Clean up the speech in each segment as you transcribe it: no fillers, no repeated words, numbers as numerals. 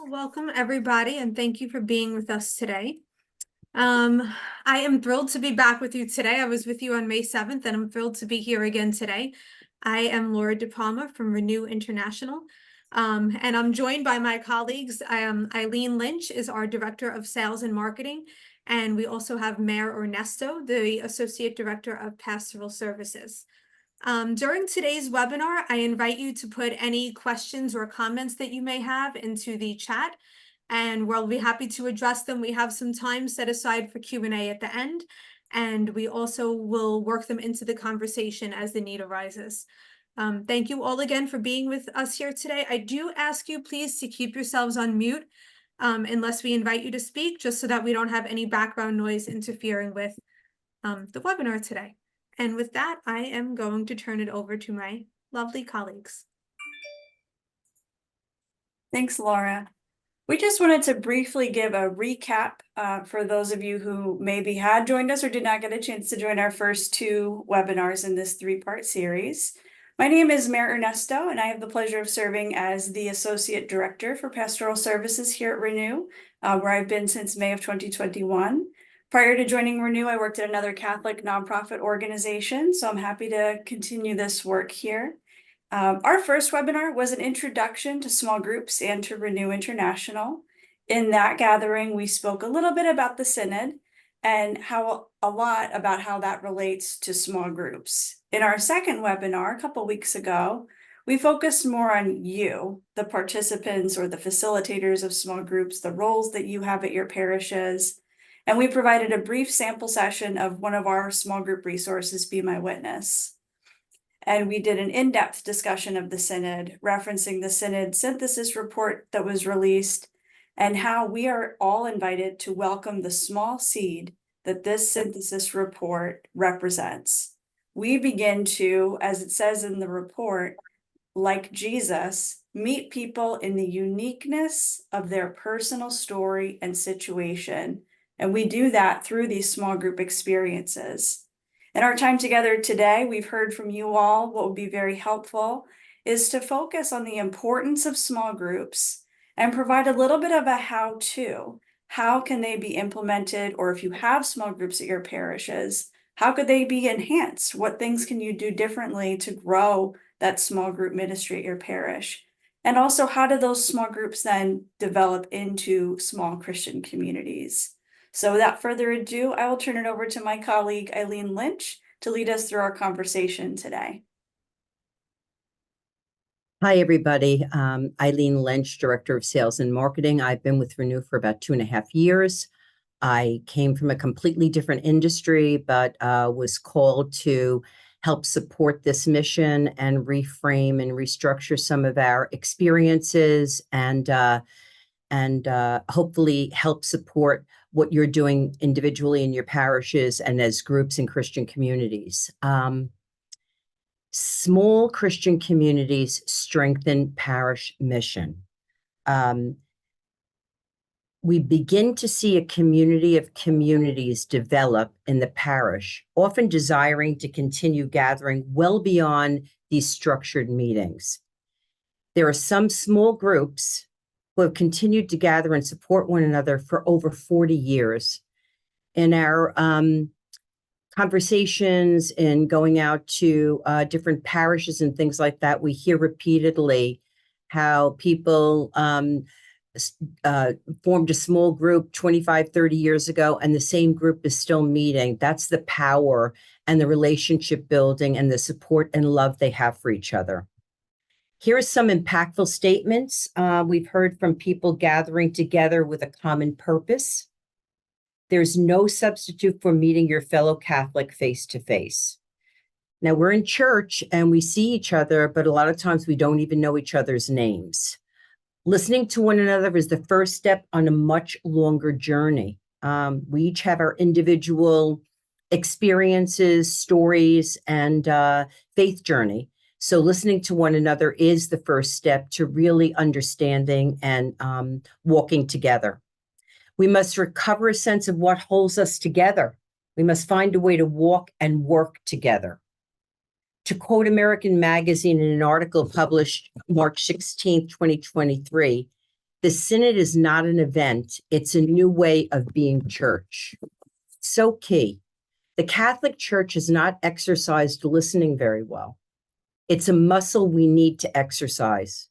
Welcome, everybody, and thank you for being with us today. I am thrilled to be back with you today. I was with you on May 7th, and I'm thrilled to be here again today. I am Laura De Palma from Renew International, and I'm joined by my colleagues. Eileen Lynch is our Director of Sales and Marketing, and we also have Mayor Ernesto, the Associate Director of Pastoral Services. During today's webinar, I invite you to put any questions or comments that you may have into the chat, and we'll be happy to address them. We have some time set aside for Q&A at the end, and we also will work them into the conversation as the need arises. Thank you all again for being with us here today. I do ask you please to keep yourselves on mute unless we invite you to speak, just so that we don't have any background noise interfering with the webinar today. And with that, I am going to turn it over to my lovely colleagues. Thanks, Laura. We just wanted to briefly give a recap for those of you who maybe had joined us or did not get a chance to join our first two webinars in this three-part series. My name is Mayor Ernesto, and I have the pleasure of serving as the Associate Director for Pastoral Services here at Renew, where I've been since May of 2021. Prior to joining Renew, I worked at another Catholic nonprofit organization, so I'm happy to continue this work here. Our first webinar was an introduction to small groups and to Renew International. In that gathering, we spoke a little bit about the Synod and a lot about how that relates to small groups. In our second webinar, a couple weeks ago, we focused more on you, the participants or the facilitators of small groups, the roles that you have at your parishes. And we provided a brief sample session of one of our small group resources, Be My Witness. And we did an in-depth discussion of the Synod, referencing the Synod synthesis report that was released, and how we are all invited to welcome the small seed that this synthesis report represents. We begin to, as it says in the report, like Jesus, meet people in the uniqueness of their personal story and situation. And we do that through these small group experiences. In our time together today, we've heard from you all. What would be very helpful is to focus on the importance of small groups and provide a little bit of a how-to. How can they be implemented? Or if you have small groups at your parishes, how could they be enhanced? What things can you do differently to grow that small group ministry at your parish? And also, how do those small groups then develop into small Christian communities? So without further ado, I will turn it over to my colleague, Eileen Lynch, to lead us through our conversation today. Hi, everybody. Eileen Lynch, Director of Sales and Marketing. I've been with Renew for about 2.5 years. I came from a completely different industry, but was called to help support this mission and reframe and restructure some of our experiences and hopefully help support what you're doing individually in your parishes and as groups and Christian communities. Small Christian communities strengthen parish mission. We begin to see a community of communities develop in the parish, often desiring to continue gathering well beyond these structured meetings. There are some small groups who have continued to gather and support one another for over 40 years. In our conversations and going out to different parishes and things like that, we hear repeatedly how people formed a small group 25, 30 years ago, and the same group is still meeting. That's the power and the relationship building and the support and love they have for each other. Here are some impactful statements we've heard from people gathering together with a common purpose. There's no substitute for meeting your fellow Catholic face to face. Now, we're in church and we see each other, but a lot of times we don't even know each other's names. Listening to one another is the first step on a much longer journey. We each have our individual experiences, stories, and faith journey. So listening to one another is the first step to really understanding and walking together. We must recover a sense of what holds us together. We must find a way to walk and work together. To quote American Magazine in an article published March 16, 2023, The Synod is not an event, it's a new way of being church. So key. The Catholic Church has not exercised listening very well. It's a muscle we need to exercise.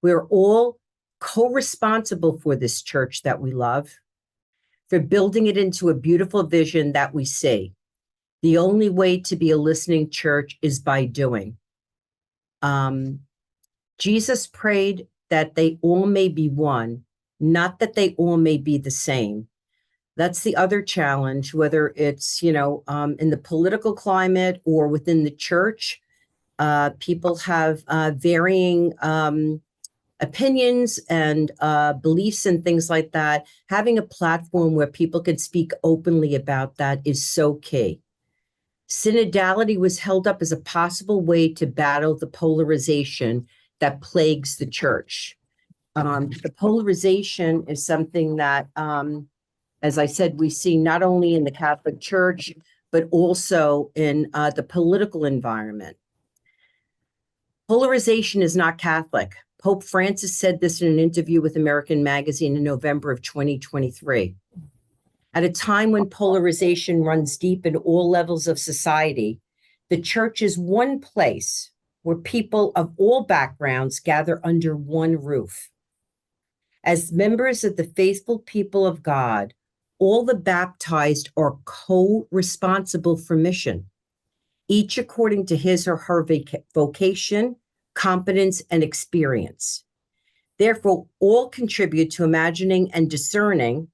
We're all co-responsible for this church that we love, for building it into a beautiful vision that we see. The only way to be a listening church is by doing. Jesus prayed that they all may be one, not that they all may be the same. That's the other challenge, whether it's, in the political climate or within the church. People have varying opinions and beliefs and things like that. Having a platform where people can speak openly about that is so key. Synodality was held up as a possible way to battle the polarization that plagues the church. The polarization is something that, as I said, we see not only in the Catholic Church, but also in the political environment. Polarization is not Catholic. Pope Francis said this in an interview with American Magazine in November of 2023. At a time when polarization runs deep in all levels of society, the church is one place where people of all backgrounds gather under one roof. As members of the faithful people of God, all the baptized are co-responsible for mission, each according to his or her vocation, competence, and experience. Therefore, all contribute to imagining and discerning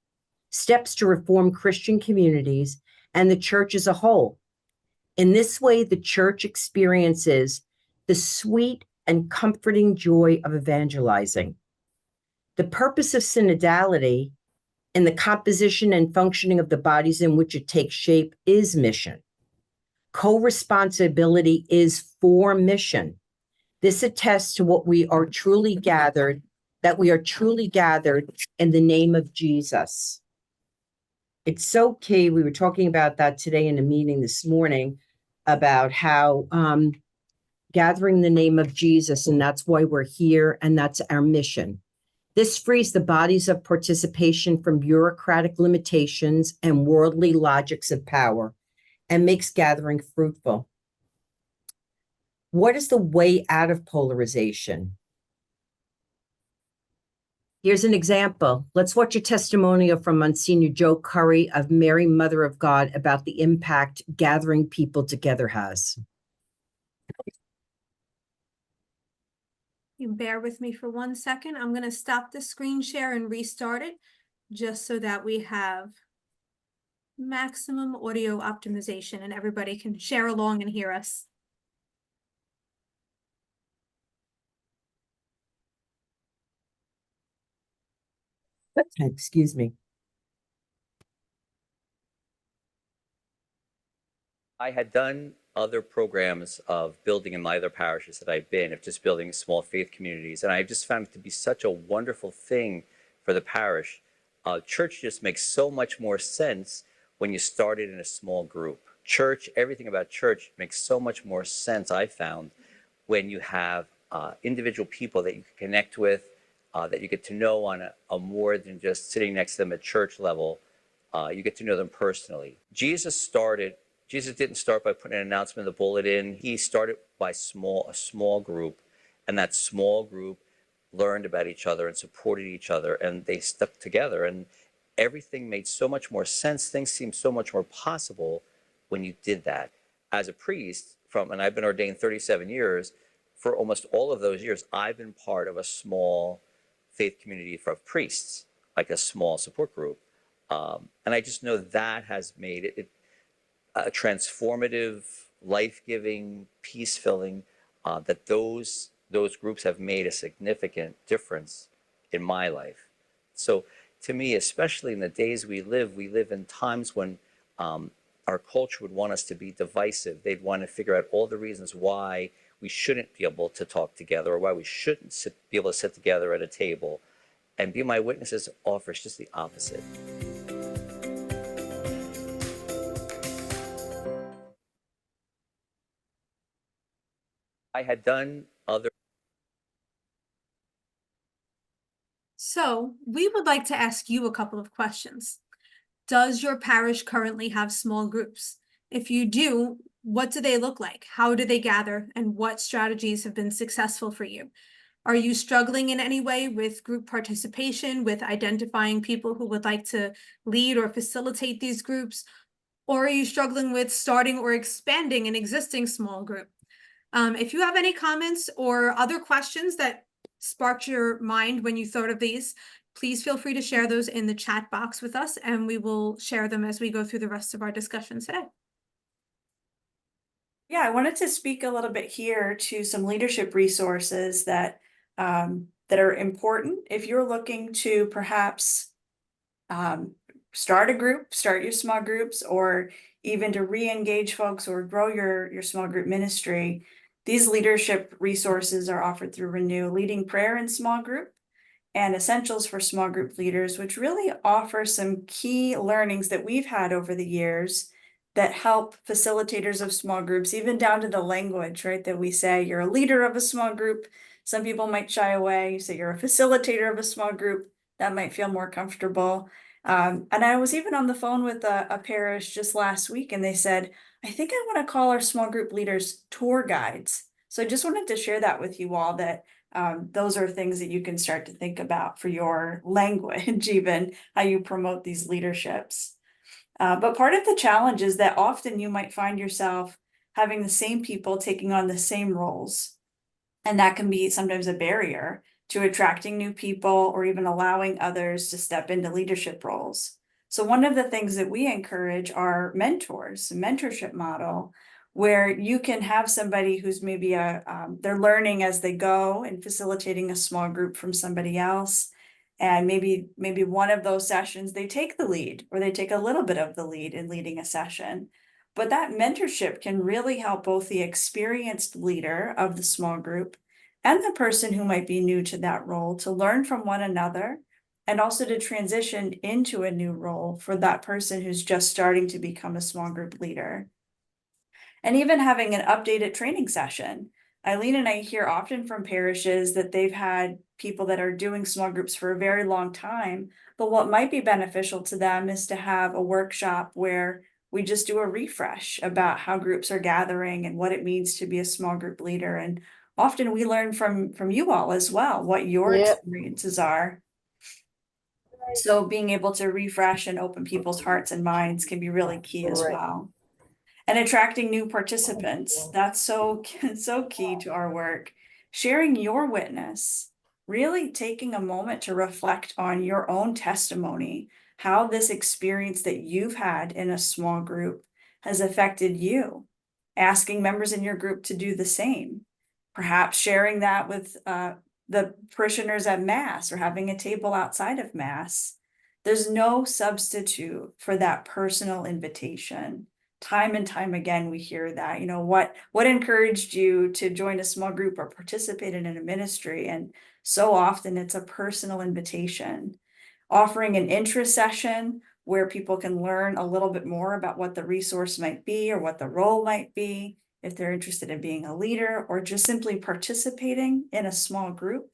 steps to reform Christian communities and the church as a whole. In this way, the church experiences the sweet and comforting joy of evangelizing. The purpose of synodality in the composition and functioning of the bodies in which it takes shape is mission. Co-responsibility is for mission. This attests to what we are truly gathered, that we are truly gathered in the name of Jesus. It's so key. We were talking about that today in a meeting this morning about how gathering the name of Jesus, and that's why we're here, and that's our mission. This frees the bodies of participation from bureaucratic limitations and worldly logics of power and makes gathering fruitful. What is the way out of polarization? Here's an example. Let's watch a testimonial from Monsignor Joe Curry of Mary, Mother of God, about the impact gathering people together has. You bear with me for 1 second. I'm going to stop the screen share and restart it just so that we have maximum audio optimization and everybody can share along and hear us. Excuse me. I had done other programs of building in my other parishes that I've been, of just building small faith communities. And I just found it to be such a wonderful thing for the parish. Church just makes so much more sense when you start it in a small group. Church, everything about church makes so much more sense, I found, when you have individual people that you can connect with, that you get to know on a more than just sitting next to them at church level. You get to know them personally. Jesus didn't start by putting an announcement in the bulletin. He started by a small group, and that small group learned about each other and supported each other, and they stuck together, and everything made so much more sense. Things seemed so much more possible when you did that. As a priest, and I've been ordained 37 years, for almost all of those years, I've been part of a small faith community of priests, like a small support group. And I just know that has made it a transformative, life-giving, peace-filling, that those groups have made a significant difference in my life. So to me, especially in the days we live in times when our culture would want us to be divisive. They'd want to figure out all the reasons why we shouldn't be able to talk together, or why we shouldn't be able to sit together at a table. And Be My Witnesses offers just the opposite. I had done other So we would like to ask you a couple of questions. Does your parish currently have small groups? If you do, what do they look like? How do they gather? And what strategies have been successful for you? Are you struggling in any way with group participation, with identifying people who would like to lead or facilitate these groups? Or are you struggling with starting or expanding an existing small group? If you have any comments or other questions that sparked your mind when you thought of these, please feel free to share those in the chat box with us, and we will share them as we go through the rest of our discussion today. Yeah, I wanted to speak a little bit here to some leadership resources that that are important if you're looking to perhaps start a group, start your small groups, or even to re-engage folks or grow your small group ministry. These leadership resources are offered through Renew, Leading Prayer in Small Group and Essentials for Small Group Leaders, which really offer some key learnings that we've had over the years that help facilitators of small groups, even down to the language, right? That we say you're a leader of a small group. Some people might shy away. You say you're a facilitator of a small group. That might feel more comfortable. And I was even on the phone with a parish just last week, and they said, I think I want to call our small group leaders tour guides. So I just wanted to share that with you all, that those are things that you can start to think about for your language, even how you promote these leaderships. But part of the challenge is that often you might find yourself having the same people taking on the same roles. And that can be sometimes a barrier to attracting new people or even allowing others to step into leadership roles. So one of the things that we encourage are mentors, a mentorship model, where you can have somebody who's maybe they're learning as they go and facilitating a small group from somebody else. And maybe one of those sessions, they take the lead, or they take a little bit of the lead in leading a session. But that mentorship can really help both the experienced leader of the small group and the person who might be new to that role to learn from one another, and also to transition into a new role for that person who's just starting to become a small group leader. And even having an updated training session. Eileen and I hear often from parishes that they've had people that are doing small groups for a very long time, but what might be beneficial to them is to have a workshop where we just do a refresh about how groups are gathering and what it means to be a small group leader. And often we learn from you all as well, what your experiences are. So being able to refresh and open people's hearts and minds can be really key as well. And attracting new participants, that's so key to our work. Sharing your witness, really taking a moment to reflect on your own testimony, how this experience that you've had in a small group has affected you. Asking members in your group to do the same. Perhaps sharing that with the parishioners at Mass, or having a table outside of Mass. There's no substitute for that personal invitation. Time and time again, we hear that, what encouraged you to join a small group or participate in a ministry? And so often it's a personal invitation. Offering an interest session where people can learn a little bit more about what the resource might be or what the role might be, if they're interested in being a leader or just simply participating in a small group,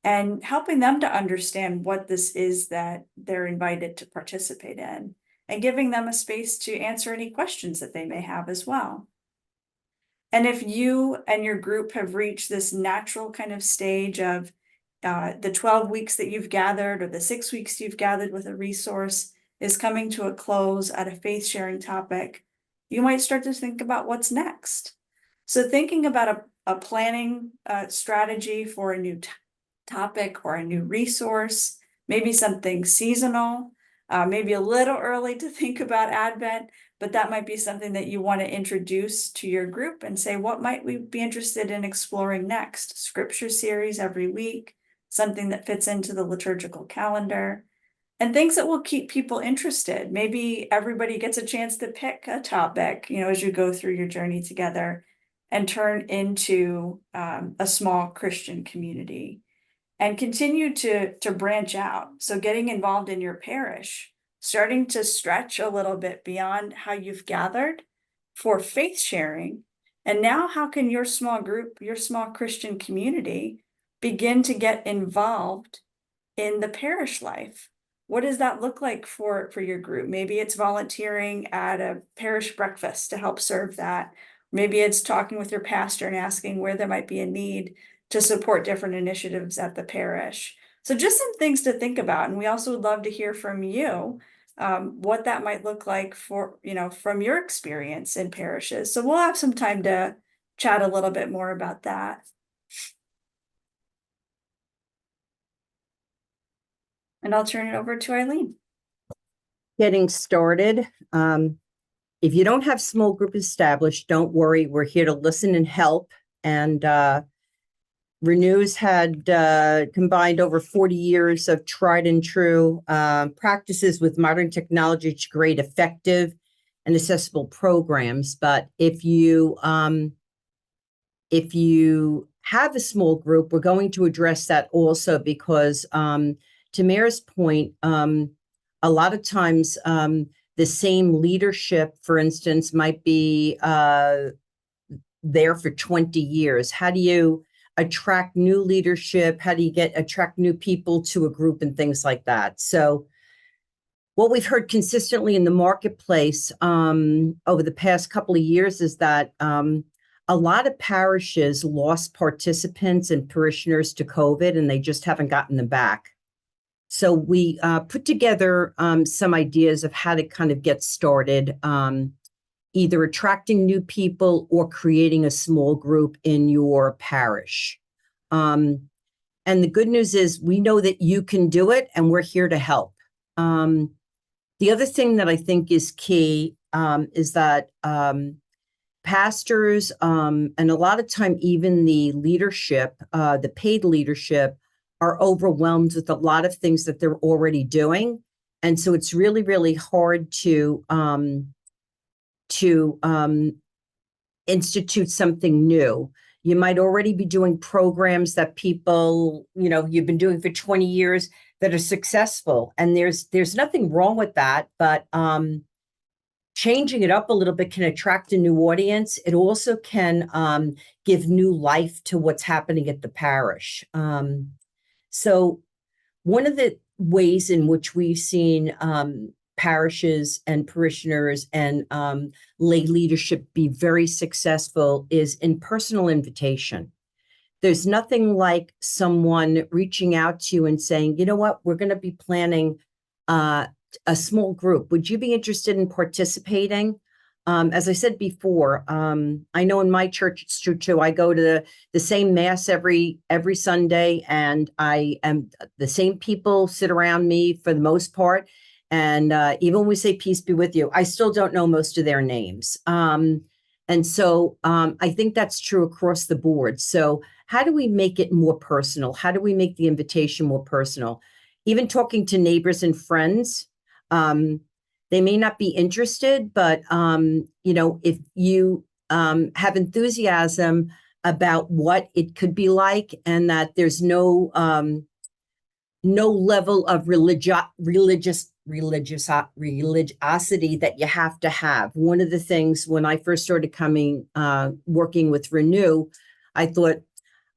and helping them to understand what this is that they're invited to participate in, and giving them a space to answer any questions that they may have as well. And if you and your group have reached this natural kind of stage of the 12 weeks that you've gathered, or the 6 weeks you've gathered with a resource is coming to a close at a faith sharing topic, you might start to think about what's next. So thinking about a planning strategy for a new topic or a new resource, maybe something seasonal, maybe a little early to think about Advent, but that might be something that you want to introduce to your group and say, what might we be interested in exploring next? Scripture series every week, something that fits into the liturgical calendar, and things that will keep people interested. Maybe everybody gets a chance to pick a topic, as you go through your journey together, and turn into a small Christian community. And continue to branch out. So getting involved in your parish, starting to stretch a little bit beyond how you've gathered for faith sharing. And now how can your small group, your small Christian community begin to get involved in the parish life. What does that look like for your group? Maybe it's volunteering at a parish breakfast to help serve that. Maybe it's talking with your pastor and asking where there might be a need to support different initiatives at the parish. So just some things to think about. And we also would love to hear from you, what that might look like for, from your experience in parishes. So we'll have some time to chat a little bit more about that. And I'll turn it over to Eileen. Getting started. If you don't have small group established, don't worry. We're here to listen and help. And Renew's had combined over 40 years of tried and true practices with modern technology to create effective and accessible programs. But if you have a small group, we're going to address that also because to Mayor's point, a lot of times the same leadership, for instance, might be there for 20 years. How do you attract new leadership? How do you attract new people to a group and things like that? So what we've heard consistently in the marketplace over the past couple of years is that a lot of parishes lost participants and parishioners to COVID, and they just haven't gotten them back. So we put together some ideas of how to kind of get started, either attracting new people or creating a small group in your parish. And the good news is we know that you can do it, and we're here to help. The other thing that I think is key is that pastors and a lot of time even the leadership, the paid leadership, are overwhelmed with a lot of things that they're already doing. And so it's really, really hard to institute something new. You might already be doing programs that people, you've been doing for 20 years that are successful. And there's nothing wrong with that, but changing it up a little bit can attract a new audience. It also can give new life to what's happening at the parish. So one of the ways in which we've seen parishes and parishioners and lay leadership be very successful is in personal invitation. There's nothing like someone reaching out to you and saying, you know what, we're going to be planning a small group. Would you be interested in participating? As I said before, I know in my church it's true too. I go to the same mass every Sunday, and the same people sit around me for the most part. And even when we say peace be with you, I still don't know most of their names. And so I think that's true across the board. So how do we make it more personal? How do we make the invitation more personal? Even talking to neighbors and friends, they may not be interested, but if you have enthusiasm about what it could be like, and that there's no level of religiosity that you have to have. One of the things when I first started working with Renew, I thought,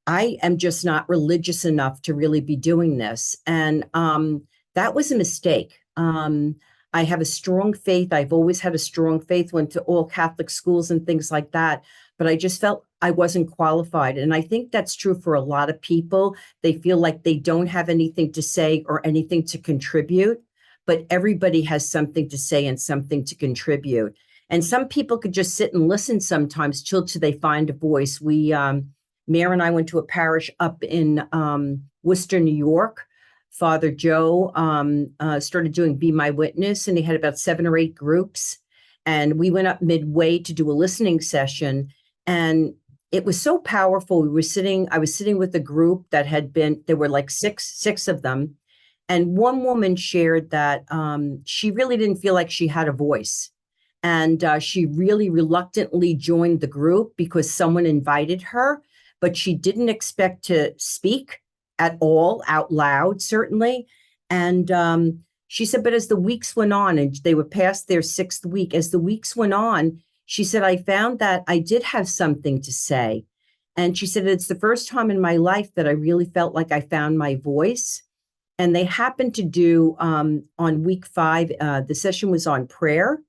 I am just not religious enough to really be doing this. And that was a mistake. I have a strong faith. I've always had a strong faith, went to all Catholic schools and things like that. But I just felt I wasn't qualified. And I think that's true for a lot of people. They feel like they don't have anything to say or anything to contribute, but everybody has something to say and something to contribute. And some people could just sit and listen sometimes till they find a voice. Mayor and I went to a parish up in Worcester, New York. Father Joe started doing Be My Witness, and he had about 7 or 8 groups. And we went up midway to do a listening session. And it was so powerful. I was sitting with a group that there were like six of them. And one woman shared that she really didn't feel like she had a voice. And she really reluctantly joined the group because someone invited her, but she didn't expect to speak at all, out loud, certainly. And she said, but as the weeks went on, and they were past their 6th week, as the weeks went on, she said, I found that I did have something to say. And she said, it's the first time in my life that I really felt like I found my voice. and they happened to do on week 5, the session was on prayer.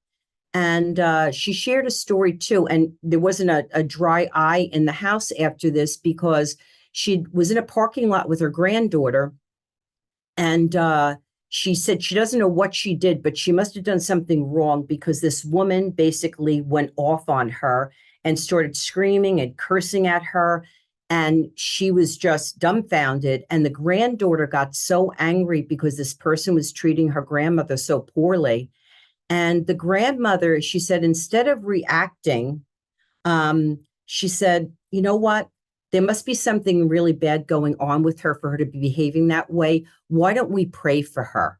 And she shared a story too. And there wasn't a dry eye in the house after this, because she was in a parking lot with her granddaughter. And she said she doesn't know what she did, but she must have done something wrong, because this woman basically went off on her and started screaming and cursing at her. And she was just dumbfounded. And the granddaughter got so angry because this person was treating her grandmother so poorly. And the grandmother, she said, instead of reacting, she said, you know what? There must be something really bad going on with her for her to be behaving that way. Why don't we pray for her?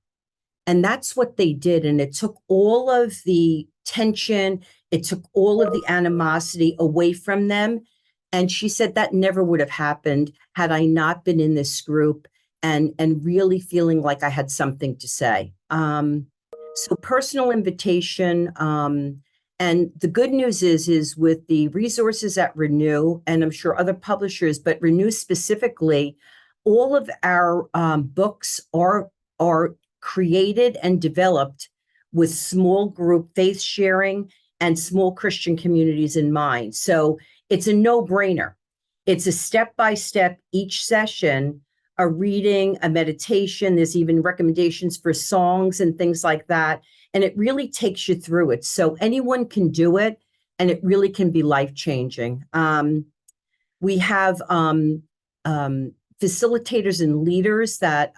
And that's what they did. And it took all of the tension, it took all of the animosity away from them. And she said that never would have happened had I not been in this group and really feeling like I had something to say. So personal invitation. And the good news is with the resources at Renew, and I'm sure other publishers, but Renew specifically, all of our books are created and developed with small group faith sharing and small Christian communities in mind. So it's a no-brainer. It's a step-by-step each session, a reading, a meditation. There's even recommendations for songs and things like that. And it really takes you through it. So anyone can do it, and it really can be life-changing. We have facilitators and leaders that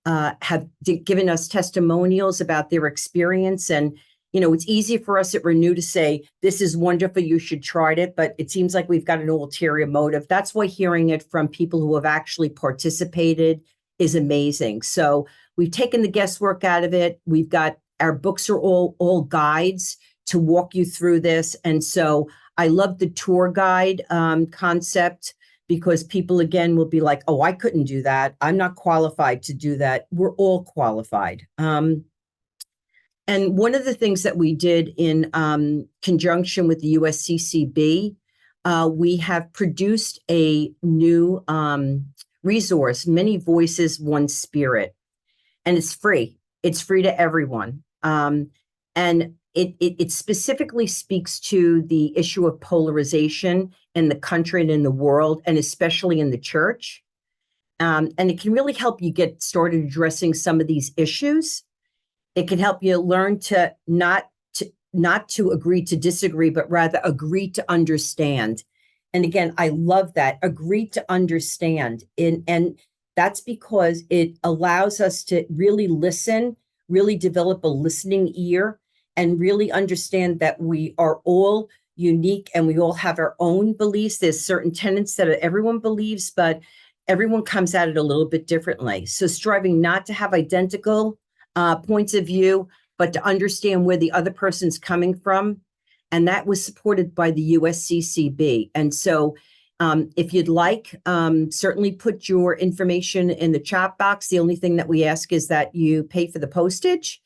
have given us testimonials about their experience. And, you know, it's easy for us at Renew to say, this is wonderful, you should try it, but it seems like we've got an ulterior motive. That's why hearing it from people who have actually participated is amazing. So we've taken the guesswork out of it. We've got, our books are all guides to walk you through this. And so I love the tour guide concept, because people, again, will be like, oh, I couldn't do that. I'm not qualified to do that. We're all qualified. And one of the things that we did in conjunction with the USCCB, we have produced a new resource, Many Voices, One Spirit. And it's free. It's free to everyone. And it specifically speaks to the issue of polarization in the country and in the world, and especially in the church. And it can really help you get started addressing some of these issues. It can help you learn to not to agree to disagree, but rather agree to understand. And again, I love that, agree to understand. And that's because it allows us to really listen, really develop a listening ear, and really understand that we are all unique and we all have our own beliefs. There's certain tenets that everyone believes, but everyone comes at it a little bit differently. So striving not to have identical points of view, but to understand where the other person's coming from. And that was supported by the USCCB. And so if you'd like, certainly put your information in the chat box. The only thing that we ask is that you pay for the postage.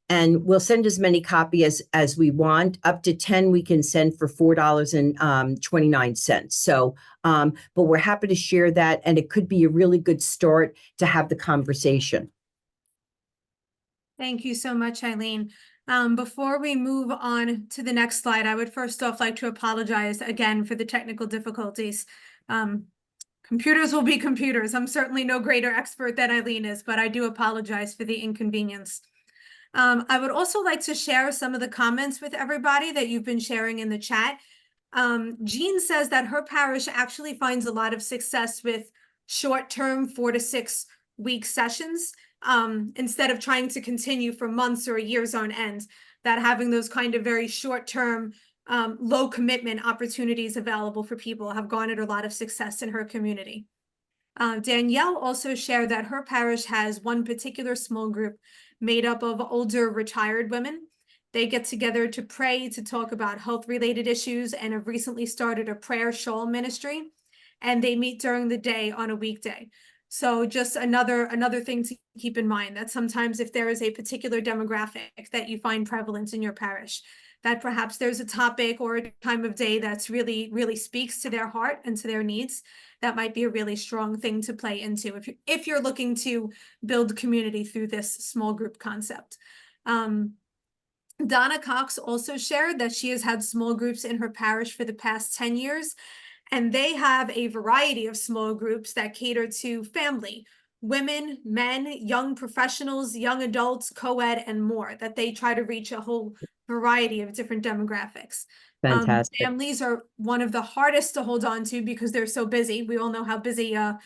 And we'll send as many copies as we want. Up to 10 we can send for $4.29. So, but we're happy to share that. And it could be a really good start to have the conversation. Thank you so much, Eileen. Before we move on to the next slide, I would first off like to apologize again for the technical difficulties. Computers will be computers. I'm certainly no greater expert than Eileen is, but I do apologize for the inconvenience. I would also like to share some of the comments with everybody that you've been sharing in the chat. Jean says that her parish actually finds a lot of success with short-term 4 to 6 week sessions, instead of trying to continue for months or years on end, that having those kind of very short-term, low commitment opportunities available for people have garnered a lot of success in her community. Danielle also shared that her parish has one particular small group made up of older retired women. They get together to pray, to talk about health-related issues, and have recently started a prayer shawl ministry. And they meet during the day on a weekday. So just another thing to keep in mind, that sometimes if there is a particular demographic that you find prevalent in your parish, that perhaps there's a topic or a time of day that's really speaks to their heart and to their needs, that might be a really strong thing to play into if you're looking to build community through this small group concept. Donna Cox also shared that she has had small groups in her parish for the past 10 years, and they have a variety of small groups that cater to family, women, men, young professionals, young adults, co-ed, and more, that they try to reach a whole variety of different demographics. Fantastic. Families are one of the hardest to hold on to because they're so busy. We all know how busy our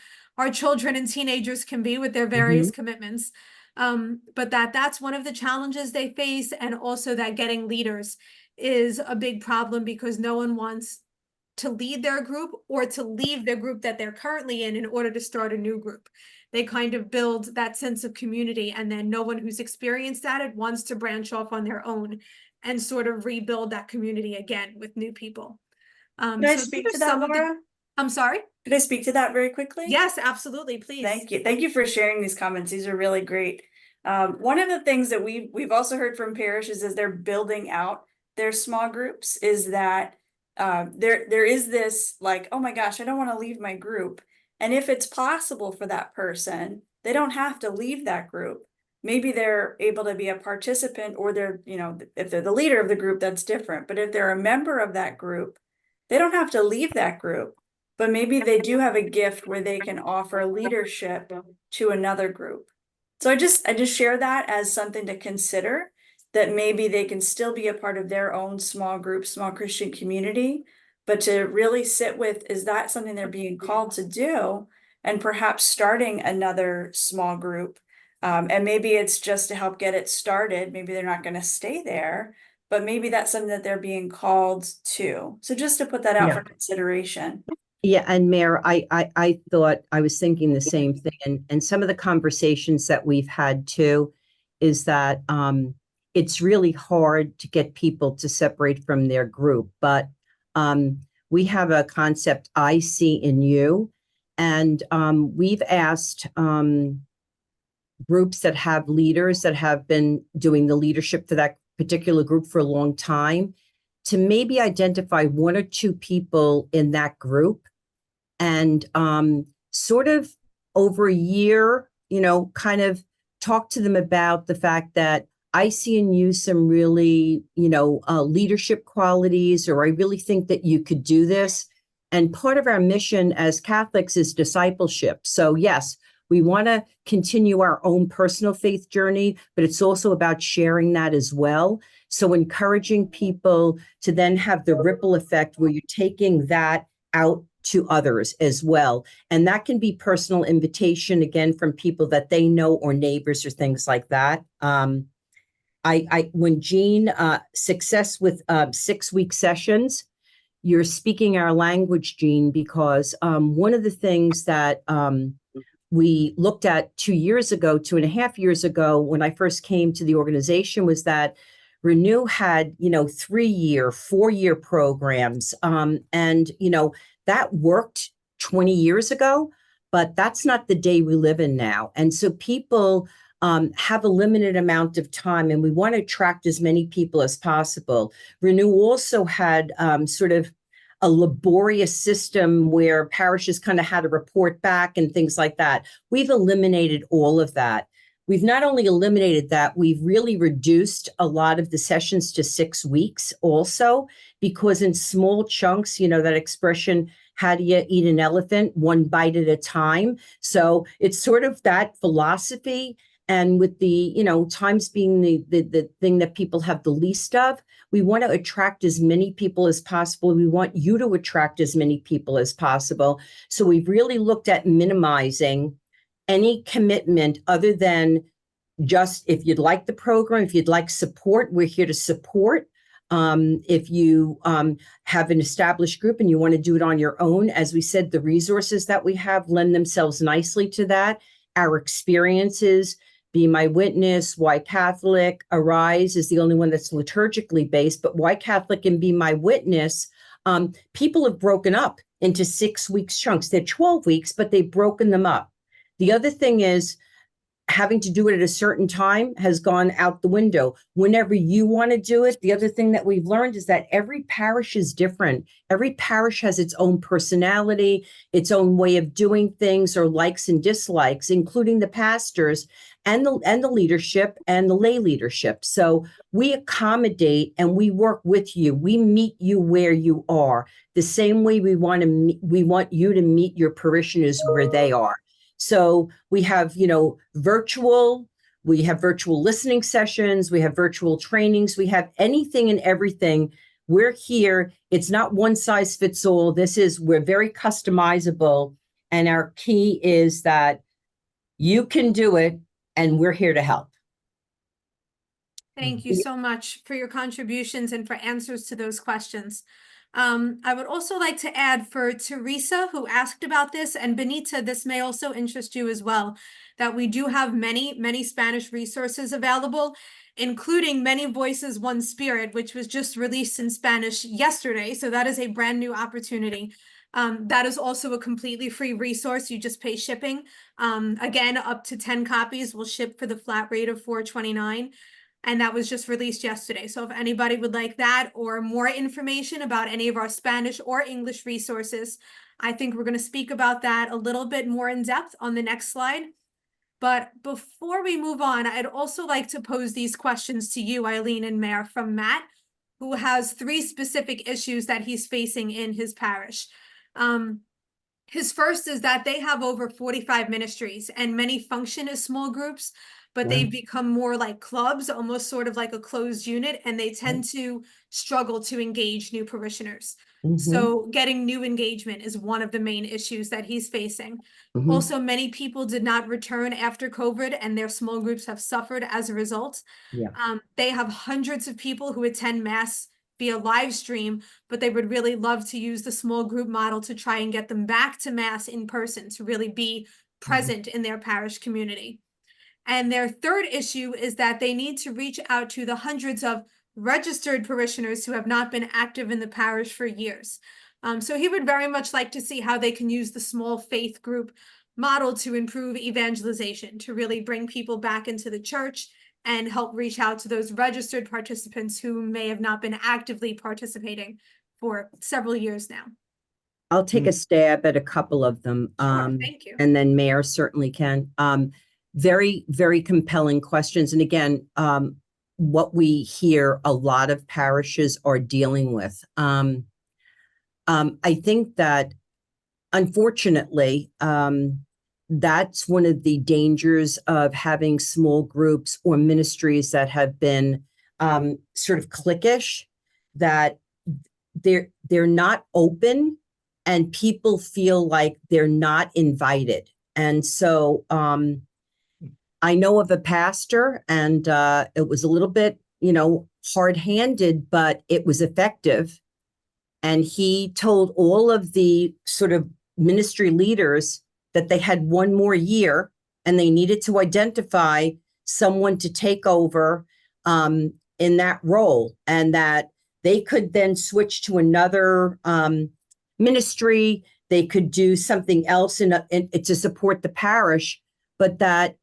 children and teenagers can be with their various commitments. But that's one of the challenges they face, and also that getting leaders is a big problem because no one wants to lead their group or to leave their group that they're currently in order to start a new group. They kind of build that sense of community, and then no one who's experienced that wants to branch off on their own and sort of rebuild that community again with new people. Can I speak to that, Laura? I'm sorry? Could I speak to that very quickly? Yes, absolutely, please. Thank you. Thank you for sharing these comments. These are really great. One of the things that we've also heard from parishes as they're building out their small groups is that there is this like, oh my gosh, I don't want to leave my group. And if it's possible for that person, they don't have to leave that group. Maybe they're able to be a participant, or they're, if they're the leader of the group, that's different. But if they're a member of that group, they don't have to leave that group. But maybe they do have a gift where they can offer leadership to another group. So I just share that as something to consider, that maybe they can still be a part of their own small group, small Christian community, but to really sit with, is that something they're being called to do? And perhaps starting another small group. And maybe it's just to help get it started. Maybe they're not going to stay there, but maybe that's something that they're being called to. So just to put that out for consideration. Yeah, and Mayor, I thought, I was thinking the same thing, and some of the conversations that we've had too is that it's really hard to get people to separate from their group, but we have a concept, I see in you, and we've asked groups that have leaders that have been doing the leadership for that particular group for a long time to maybe identify one or two people in that group and sort of over a year, kind of talk to them about the fact that I see in you some really, leadership qualities, or I really think that you could do this. And part of our mission as Catholics is discipleship. So yes, we want to continue our own personal faith journey, but it's also about sharing that as well. So encouraging people to then have the ripple effect where you're taking that out to others as well. And that can be personal invitation, again, from people that they know or neighbors or things like that. When Jean, success with 6-week sessions, you're speaking our language, Jean, because one of the things that we looked at 2.5 years ago, when I first came to the organization, was that Renew had, 3-year, 4-year programs. And, that worked 20 years ago, but that's not the day we live in now. And so people have a limited amount of time, and we want to attract as many people as possible. Renew also had sort of a laborious system where parishes kind of had to report back and things like that. We've eliminated all of that. We've not only eliminated that, we've really reduced a lot of the sessions to 6 weeks also, because in small chunks, that expression, how do you eat an elephant? One bite at a time. So it's sort of that philosophy. And with the, times being the thing that people have the least of, we want to attract as many people as possible. We want you to attract as many people as possible. So we've really looked at minimizing any commitment other than just, if you'd like the program, if you'd like support, we're here to support. If you have an established group and you want to do it on your own, as we said, the resources that we have lend themselves nicely to that. Our experiences, Be My Witness, Why Catholic, Arise is the only one that's liturgically based, but Why Catholic and Be My Witness, people have broken up into 6 weeks chunks. They're 12 weeks, but they've broken them up. The other thing is, having to do it at a certain time has gone out the window. Whenever you want to do it, the other thing that we've learned is that every parish is different. Every parish has its own personality, its own way of doing things, or likes and dislikes, including the pastors and the leadership and the lay leadership. So we accommodate and we work with you. We meet you where you are, the same way we want you to meet your parishioners where they are. So we have, we have virtual listening sessions, we have virtual trainings, we have anything and everything. We're here. It's not one size fits all. We're very customizable. And our key is that you can do it and we're here to help. Thank you so much for your contributions and for answers to those questions. I would also like to add for Teresa, who asked about this, and Benita, this may also interest you as well, that we do have many Spanish resources available, including Many Voices, One Spirit, which was just released in Spanish yesterday. So that is a brand new opportunity. That is also a completely free resource. You just pay shipping. Again, up to 10 copies will ship for the flat rate of $4.29. And that was just released yesterday. So if anybody would like that or more information about any of our Spanish or English resources, I think we're going to speak about that a little bit more in depth on the next slide. But before we move on, I'd also like to pose these questions to you, Eileen and Mayor, from Matt, who has 3 specific issues that he's facing in his parish. His first is that they have over 45 ministries and many function as small groups, but they've become more like clubs, almost sort of like a closed unit, and they tend to struggle to engage new parishioners. So getting new engagement is one of the main issues that he's facing. Also, many people did not return after COVID, and their small groups have suffered as a result. They have hundreds of people who attend Mass via live stream, but they would really love to use the small group model to try and get them back to Mass in person, to really be present in their parish community. And their third issue is that they need to reach out to the hundreds of registered parishioners who have not been active in the parish for years. So he would very much like to see how they can use the small faith group model to improve evangelization, to really bring people back into the church and help reach out to those registered participants who may have not been actively participating for several years now. I'll take a stab at a couple of them. Sure, thank you. And then Mayor certainly can. Very, very compelling questions. And again, what we hear a lot of parishes are dealing with. I think that, unfortunately, that's one of the dangers of having small groups or ministries that have been sort of cliquish, that they're not open and people feel like they're not invited. And so I know of a pastor, and it was a little bit, hard-handed, but it was effective. And he told all of the sort of ministry leaders that they had one more year and they needed to identify someone to take over in that role, and that they could then switch to another ministry. They could do something else to support the parish, but that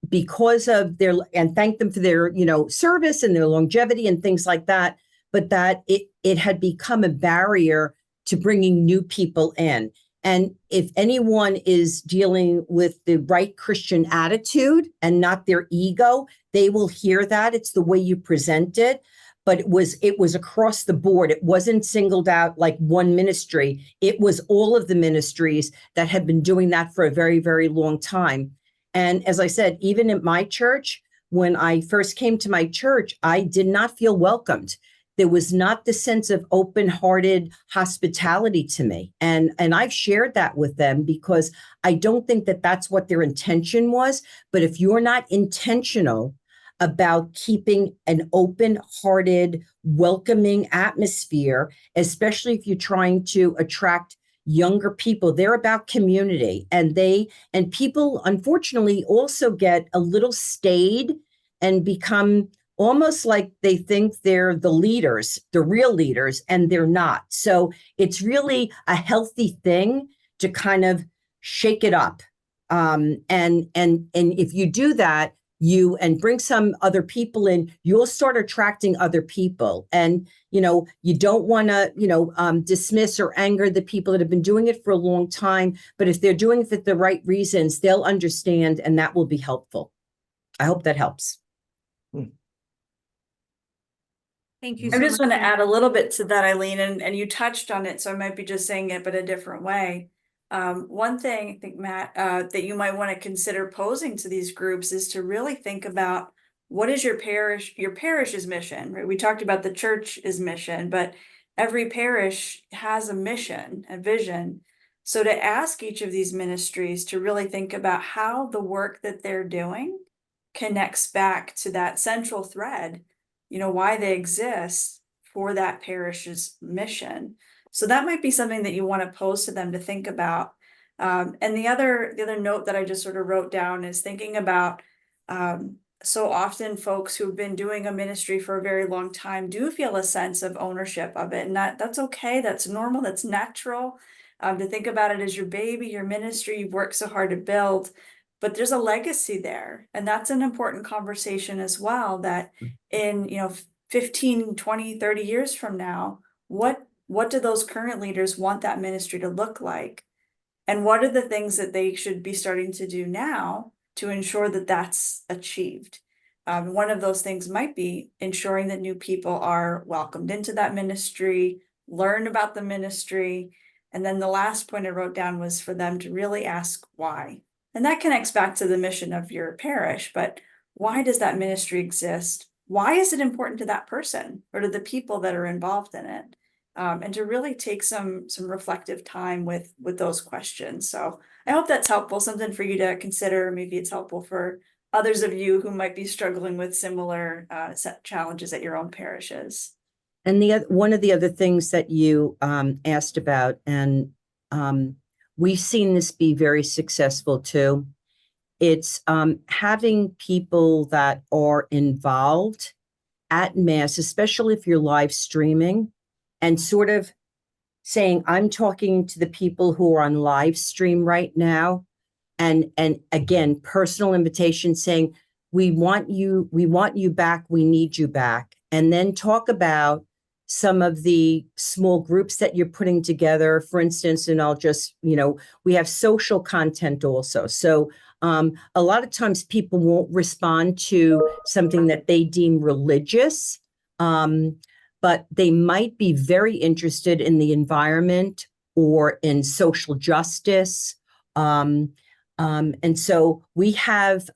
because of and thank them for their, service and their longevity and things like that, but that it had become a barrier to bringing new people in. And if anyone is dealing with the right Christian attitude and not their ego, they will hear that. It's the way you present it. But it was across the board. It wasn't singled out like one ministry. It was all of the ministries that had been doing that for a very, very long time. And as I said, even at my church, when I first came to my church, I did not feel welcomed. There was not the sense of open-hearted hospitality to me. And I've shared that with them because I don't think that that's what their intention was. But if you're not intentional about keeping an open-hearted, welcoming atmosphere, especially if you're trying to attract younger people, they're about community. And people, unfortunately, also get a little staid and become almost like they think they're the leaders, the real leaders, and they're not. So it's really a healthy thing to kind of shake it up And if you do that, you and bring some other people in, you'll start attracting other people. And, you don't want to, dismiss or anger the people that have been doing it for a long time. But if they're doing it for the right reasons, they'll understand, and that will be helpful. I hope that helps. Thank you I so just much. want to add a little bit to that, Eileen, and you touched on it, so I might be just saying it, but a different way. One thing I think, Matt, that you might want to consider posing to these groups is to really think about what is your parish's mission, right? We talked about the church's mission, but every parish has a mission, a vision. So to ask each of these ministries to really think about how the work that they're doing connects back to that central thread, why they exist for that parish's mission. So that might be something that you want to pose to them to think about. And the other note that I just sort of wrote down is thinking about, so often folks who've been doing a ministry for a very long time do feel a sense of ownership of it. And that's okay. That's normal. That's natural. To think about it as your baby, your ministry, you've worked so hard to build, but there's a legacy there. And that's an important conversation as well, that in, 15, 20, 30 years from now, what do those current leaders want that ministry to look like? And what are the things that they should be starting to do now to ensure that that's achieved? One of those things might be ensuring that new people are welcomed into that ministry, learn about the ministry. And then the last point I wrote down was for them to really ask why. And that connects back to the mission of your parish, but why does that ministry exist? Why is it important to that person or to the people that are involved in it? And to really take some reflective time with those questions. So I hope that's helpful, something for you to consider. Maybe it's helpful for others of you who might be struggling with similar challenges at your own parishes. And one of the other things that you asked about, and we've seen this be very successful too, it's having people that are involved at Mass, especially if you're live streaming, and sort of saying, I'm talking to the people who are on live stream right now. And again, personal invitation saying, we want you back, we need you back. And then talk about some of the small groups that you're putting together, for instance, and I'll just, we have social content also. So a lot of times people won't respond to something that they deem religious, but they might be very interested in the environment or in social justice. And so we have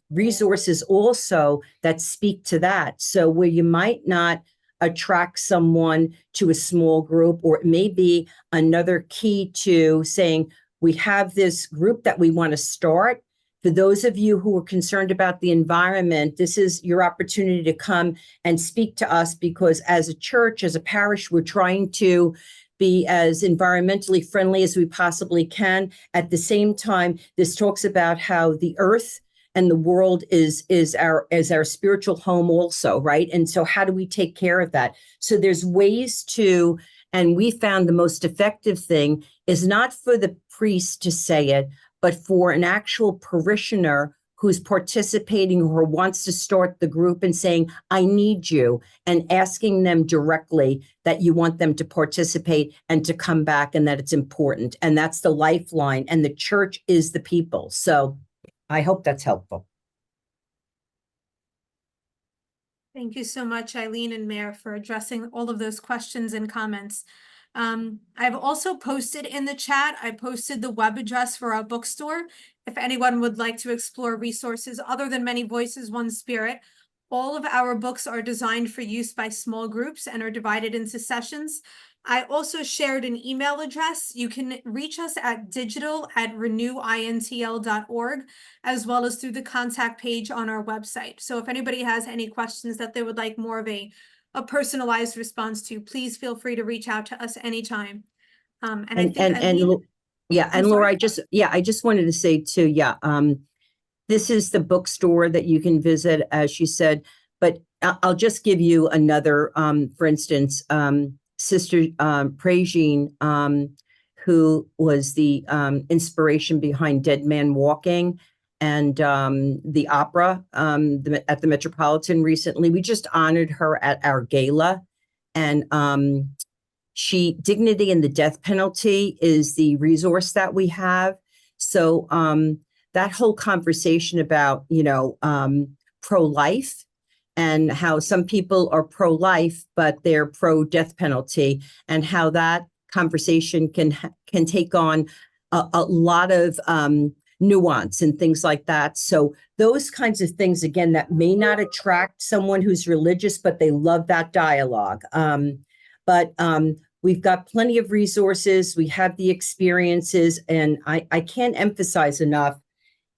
resources also that speak to that. So where you might not attract someone to a small group, or it may be another key to saying, we have this group that we want to start. For those of you who are concerned about the environment, this is your opportunity to come and speak to us, because as a church, as a parish, we're trying to be as environmentally friendly as we possibly can. At the same time, this talks about how the earth and the world is our spiritual home also, right? And so how do we take care of that? So there's ways to, and we found the most effective thing is not for the priest to say it, but for an actual parishioner who's participating or wants to start the group and saying, I need you, and asking them directly that you want them to participate and to come back and that it's important. And that's the lifeline, and the church is the people. So I hope that's helpful. Thank you so much, Eileen and Mayor, for addressing all of those questions and comments. I've also posted in the chat, I posted the web address for our bookstore. If anyone would like to explore resources other than Many Voices, One Spirit, all of our books are designed for use by small groups and are divided into sessions. I also shared an email address. You can reach us at digital@renewintl.org, as well as through the contact page on our website. So if anybody has any questions that they would like more of a personalized response to, please feel free to reach out to us anytime. And I think Laura, I just wanted to say too, this is the bookstore that you can visit, as she said, but I'll just give you another, for instance, Sister Prajine, who was the inspiration behind Dead Man Walking and the opera at the Metropolitan recently. We just honored her at our gala. And Dignity and the Death Penalty is the resource that we have. So that whole conversation about, pro-life and how some people are pro-life, but they're pro-death penalty, and how that conversation can take on a lot of nuance and things like that. So those kinds of things, again, that may not attract someone who's religious, but they love that dialogue. But we've got plenty of resources. We have the experiences, and I can't emphasize enough,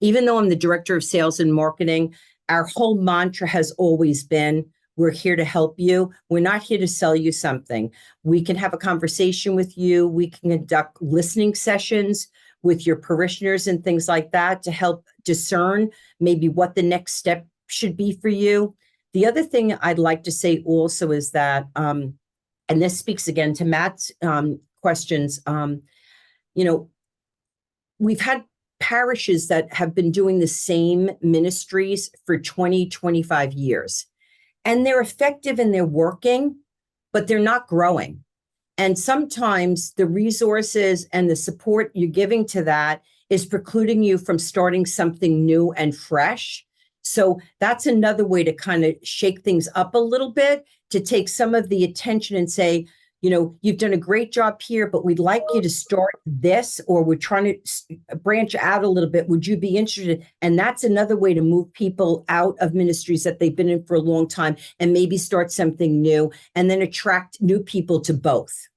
even though I'm the director of sales and marketing, our whole mantra has always been, we're here to help you. We're not here to sell you something. We can have a conversation with you. We can conduct listening sessions with your parishioners and things like that to help discern maybe what the next step should be for you. The other thing I'd like to say also is that, and this speaks again to Matt's questions, we've had parishes that have been doing the same ministries for 20, 25 years. And they're effective and they're working, but they're not growing. And sometimes the resources and the support you're giving to that is precluding you from starting something new and fresh. So that's another way to kind of shake things up a little bit, to take some of the attention and say, you've done a great job here, but we'd like you to start this, or we're trying to branch out a little bit. Would you be interested? And that's another way to move people out of ministries that they've been in for a long time and maybe start something new, and then attract new people to both.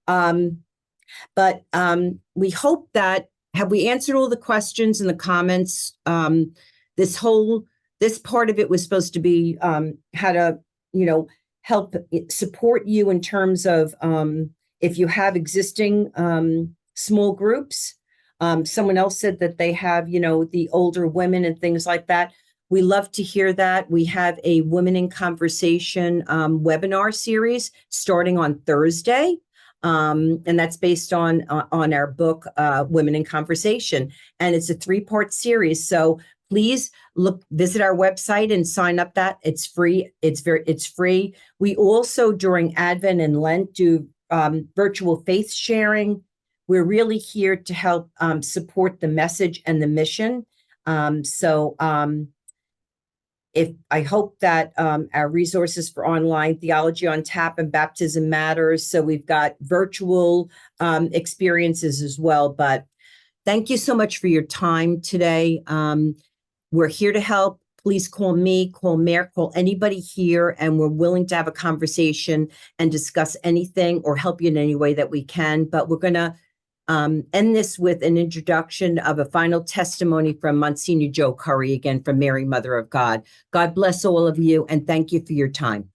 But we hope that, have we answered all the questions and the comments? This part of it was supposed to be how to, help support you in terms of if you have existing small groups. Someone else said that they have, the older women and things like that. We love to hear that. We have a Women in Conversation webinar series starting on Thursday. And that's based on our book, Women in Conversation. And it's a 3-part series. So please visit our website and sign up. It's free. It's free. We also, during Advent and Lent, do virtual faith sharing. We're really here to help support the message and the mission. I hope that our resources for online Theology on Tap and Baptism Matters. So we've got virtual experiences as well. But thank you so much for your time today. We're here to help. Please call me, call Mayor, call anybody here, and we're willing to have a conversation and discuss anything or help you in any way that we can. But we're going to end this with an introduction of a final testimony from Monsignor Joe Curry, again from Mary, Mother of God. God bless all of you, and thank you for your time.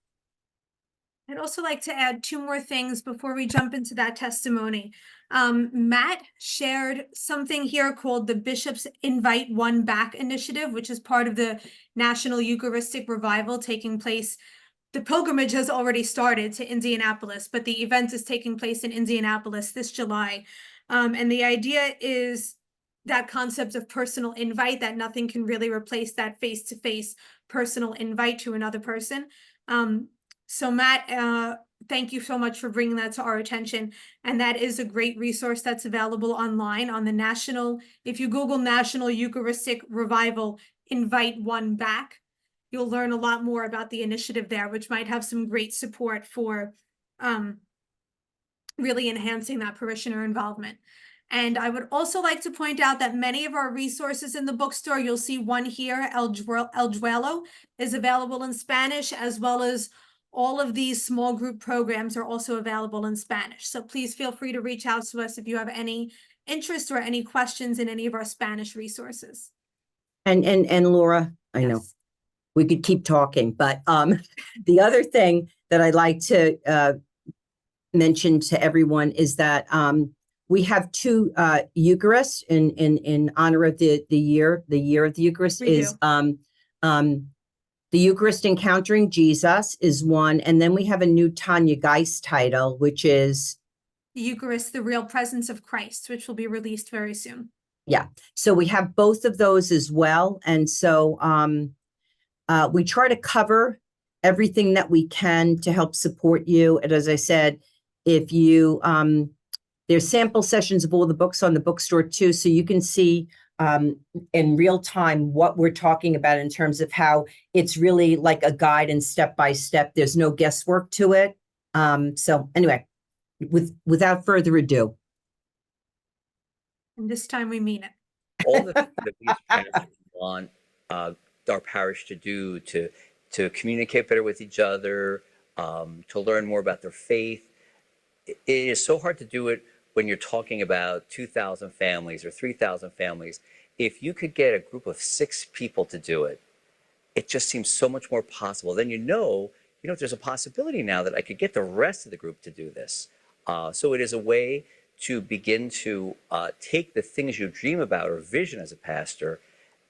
I'd also like to add 2 more things before we jump into that testimony. Matt shared something here called the Bishop's Invite One Back initiative, which is part of the National Eucharistic Revival taking place. The pilgrimage has already started to Indianapolis, but the event is taking place in Indianapolis this July. And the idea is that concept of personal invite, that nothing can really replace that face-to-face personal invite to another person. So Matt, thank you so much for bringing that to our attention. And that is a great resource that's available online on the national, if you Google National Eucharistic Revival Invite One Back, you'll learn a lot more about the initiative there, which might have some great support for really enhancing that parishioner involvement. And I would also like to point out that many of our resources in the bookstore, you'll see one here, El Duelo, is available in Spanish, as well as all of these small group programs are also available in Spanish. So please feel free to reach out to us if you have any interest or any questions in any of our Spanish resources. And Laura, I know we could keep talking, but the other thing that I'd like to mention to everyone is that we have 2 Eucharists in honor of the year of the Eucharist. The Eucharist Encountering Jesus is one. And then we have a new Tanya Geist title, which is the Eucharist, the Real Presence of Christ, which will be released very soon. Yeah. So we have both of those as well. And so we try to cover everything that we can to help support you. And as I said, if you, there's sample sessions of all the books on the bookstore too, so you can see in real time what we're talking about in terms of how it's really like a guide and step by step. There's no guesswork to it. So anyway, without further ado. And this time we mean it. All the things that we as pastors want our parish to do to communicate better with each other, to learn more about their faith. It is so hard to do it when you're talking about 2,000 families or 3,000 families. If you could get a group of 6 people to do it, it just seems so much more possible. Then there's a possibility now that I could get the rest of the group to do this. So it is a way to begin to take the things you dream about or vision as a pastor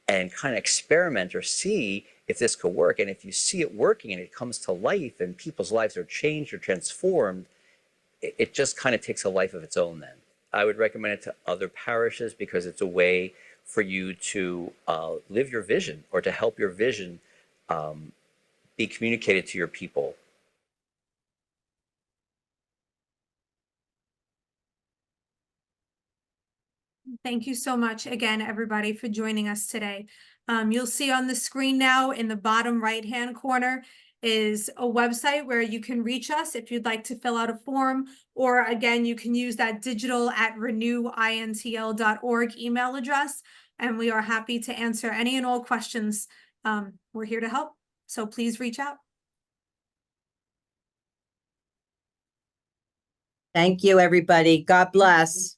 and kind of experiment or see if this could work. And if you see it working and it comes to life and people's lives are changed or transformed, it just kind of takes a life of its own then. I would recommend it to other parishes because it's a way for you to live your vision or to help your vision be communicated to your people. Thank you so much again, everybody, for joining us today. You'll see on the screen now in the bottom right-hand corner is a website where you can reach us if you'd like to fill out a form, or again, you can use that digital@renewintl.org email address, and we are happy to answer any and all questions. We're here to help, so please reach out. Thank you, everybody. God bless.